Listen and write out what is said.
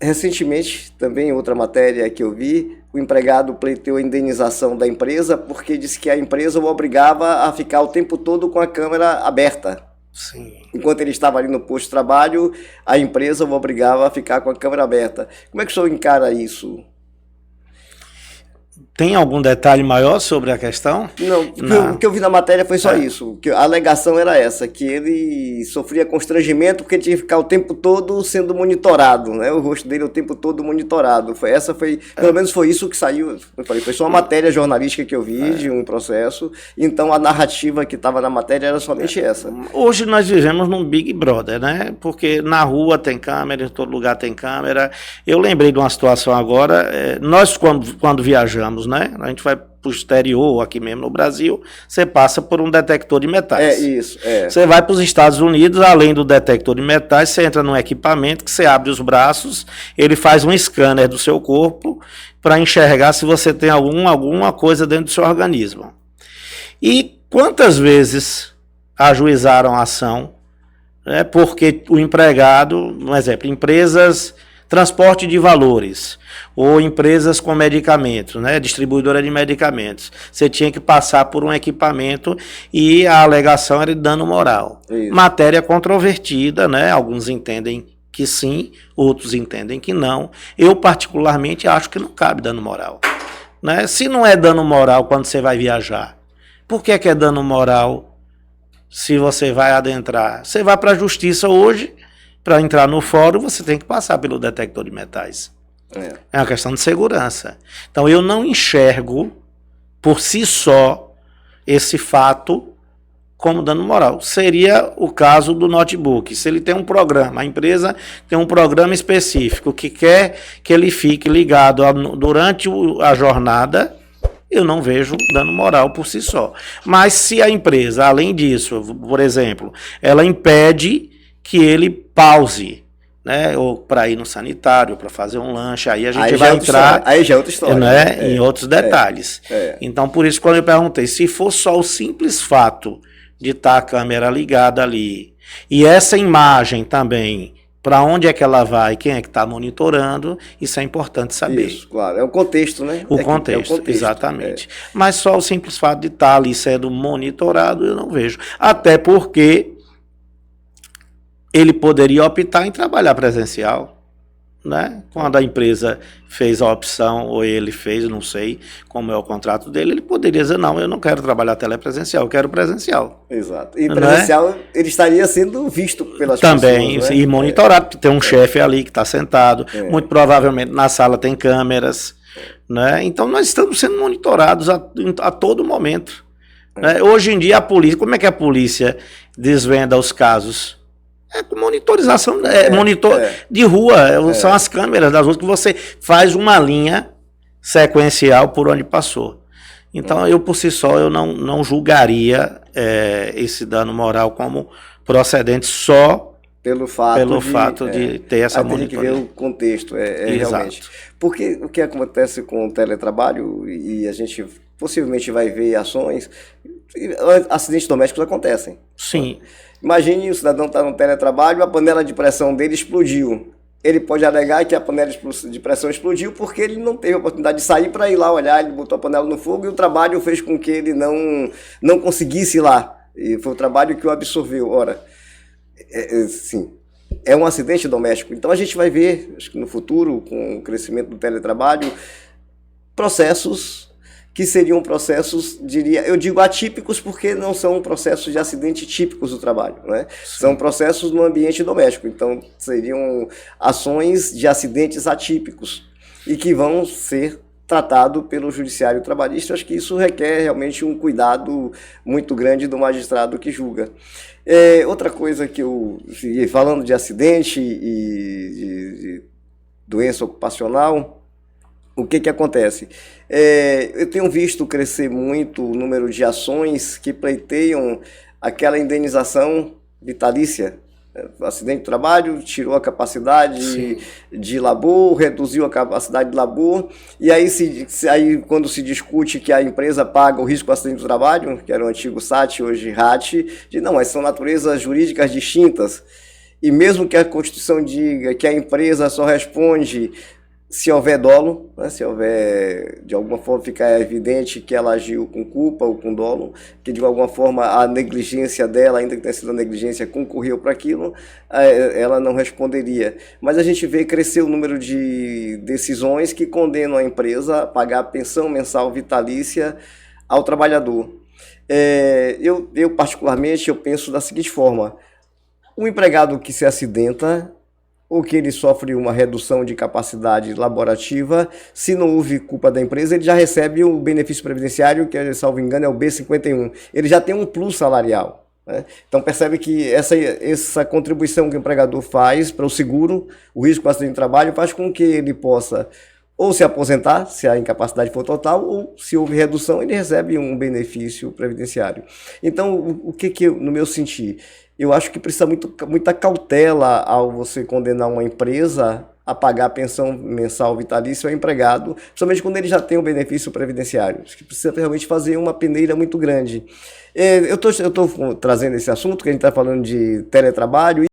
Recentemente, também outra matéria que eu vi, o empregado pleiteou a indenização da empresa porque disse que a empresa o obrigava a ficar o tempo todo com a câmera aberta. Sim. Enquanto ele estava ali no posto de trabalho, a empresa o obrigava a ficar com a câmera aberta. Como é que o senhor encara isso? Tem algum detalhe maior sobre a questão? Não, o que eu vi na matéria foi só isso. Que a alegação era essa, que ele sofria constrangimento porque tinha que ficar o tempo todo sendo monitorado, né? O rosto dele o tempo todo monitorado. Pelo menos foi isso que saiu. Eu falei, foi só uma matéria jornalística que eu vi de um processo. Então a narrativa que estava na matéria era somente essa. Hoje nós vivemos num Big Brother, né? Porque na rua tem câmera, em todo lugar tem câmera. Eu lembrei de uma situação agora. Nós quando viajamos, né? A gente vai para o exterior, aqui mesmo no Brasil, você passa por um detector de metais. Isso. Você vai para os Estados Unidos, além do detector de metais, você entra num equipamento que você abre os braços, ele faz um scanner do seu corpo para enxergar se você tem alguma coisa dentro do seu organismo. E quantas vezes ajuizaram a ação, né, porque o empregado, um exemplo, empresas... transporte de valores, ou empresas com medicamentos, né, distribuidora de medicamentos. Você tinha que passar por um equipamento e a alegação era de dano moral. Isso. Matéria controvertida, né, alguns entendem que sim, outros entendem que não. Eu, particularmente, acho que não cabe dano moral. Né? Se não é dano moral quando você vai viajar, por que é dano moral se você vai adentrar? Você vai para a justiça hoje... Para entrar no fórum, você tem que passar pelo detector de metais. É uma questão de segurança. Então, eu não enxergo, por si só, esse fato como dano moral. Seria o caso do notebook. Se ele tem um programa, a empresa tem um programa específico que quer que ele fique ligado durante a jornada, eu não vejo dano moral por si só. Mas se a empresa, além disso, por exemplo, ela impede que ele pause, né, ou para ir no sanitário, para fazer um lanche, aí a gente vai entrar aí já é outra história, né, em outros detalhes. Então, por isso, quando eu perguntei, se for só o simples fato de estar a câmera ligada ali, e essa imagem também, para onde é que ela vai, quem é que está monitorando, isso é importante saber. Isso, claro, é o contexto, né? O contexto, exatamente. Mas só o simples fato de estar ali sendo monitorado, eu não vejo. Até porque ele poderia optar em trabalhar presencial, né? Quando a empresa fez a opção, ou ele fez, não sei como é o contrato dele, ele poderia dizer, não, eu não quero trabalhar telepresencial, eu quero presencial. Exato. E presencial, né? Ele estaria sendo visto pelas também, pessoas, né? E monitorado, porque tem um chefe ali que está sentado, muito provavelmente na sala tem câmeras, né? Então nós estamos sendo monitorados a todo momento. Né? Hoje em dia a polícia, como é que a polícia desvenda os casos? É com monitorização, de rua, são as câmeras das ruas que você faz uma linha sequencial por onde passou. Então, eu por si só, eu não julgaria esse dano moral como procedente só pelo fato de ter essa monitoria. Tem que ver o contexto, realmente. Porque o que acontece com o teletrabalho, e a gente possivelmente vai ver ações, acidentes domésticos acontecem. Sim. Imagine o cidadão está no teletrabalho, a panela de pressão dele explodiu. Ele pode alegar que a panela de pressão explodiu porque ele não teve a oportunidade de sair para ir lá olhar, ele botou a panela no fogo e o trabalho fez com que ele não conseguisse ir lá. E foi o trabalho que o absorveu. Ora, sim, é um acidente doméstico. Então a gente vai ver, acho que no futuro, com o crescimento do teletrabalho, processos que seriam processos, eu digo atípicos porque não são processos de acidente típicos do trabalho, né? São processos no ambiente doméstico, então seriam ações de acidentes atípicos e que vão ser tratados pelo judiciário trabalhista. Acho que isso requer realmente um cuidado muito grande do magistrado que julga. Outra coisa que falando de acidente e de doença ocupacional, o que acontece? Eu tenho visto crescer muito o número de ações que pleiteiam aquela indenização vitalícia. Acidente de trabalho, tirou a capacidade de labor, reduziu a capacidade de labor, e aí, quando se discute que a empresa paga o risco do acidente do trabalho, que era o antigo SAT, hoje RAT, não, mas são naturezas jurídicas distintas. e mesmo que a Constituição diga que a empresa só responde se houver dolo, né, se houver, de alguma forma, ficar evidente que ela agiu com culpa ou com dolo, que de alguma forma a negligência dela, ainda que tenha sido a negligência, concorreu para aquilo, ela não responderia. Mas a gente vê crescer o número de decisões que condenam a empresa a pagar a pensão mensal vitalícia ao trabalhador. Eu particularmente, eu penso da seguinte forma: o empregado que se acidenta ou que ele sofre uma redução de capacidade laborativa, se não houve culpa da empresa, ele já recebe o benefício previdenciário, que, salvo engano, é o B51. Ele já tem um plus salarial, né? Então percebe que essa contribuição que o empregador faz para o seguro, o risco de acidente de trabalho, faz com que ele possa ou se aposentar, se a incapacidade for total, ou se houve redução, ele recebe um benefício previdenciário. Então, o que no meu sentir? Eu acho que precisa muita cautela ao você condenar uma empresa a pagar a pensão mensal vitalícia ao empregado, principalmente quando ele já tem um benefício previdenciário. Acho que precisa realmente fazer uma peneira muito grande. Eu estou trazendo esse assunto, que a gente está falando de teletrabalho,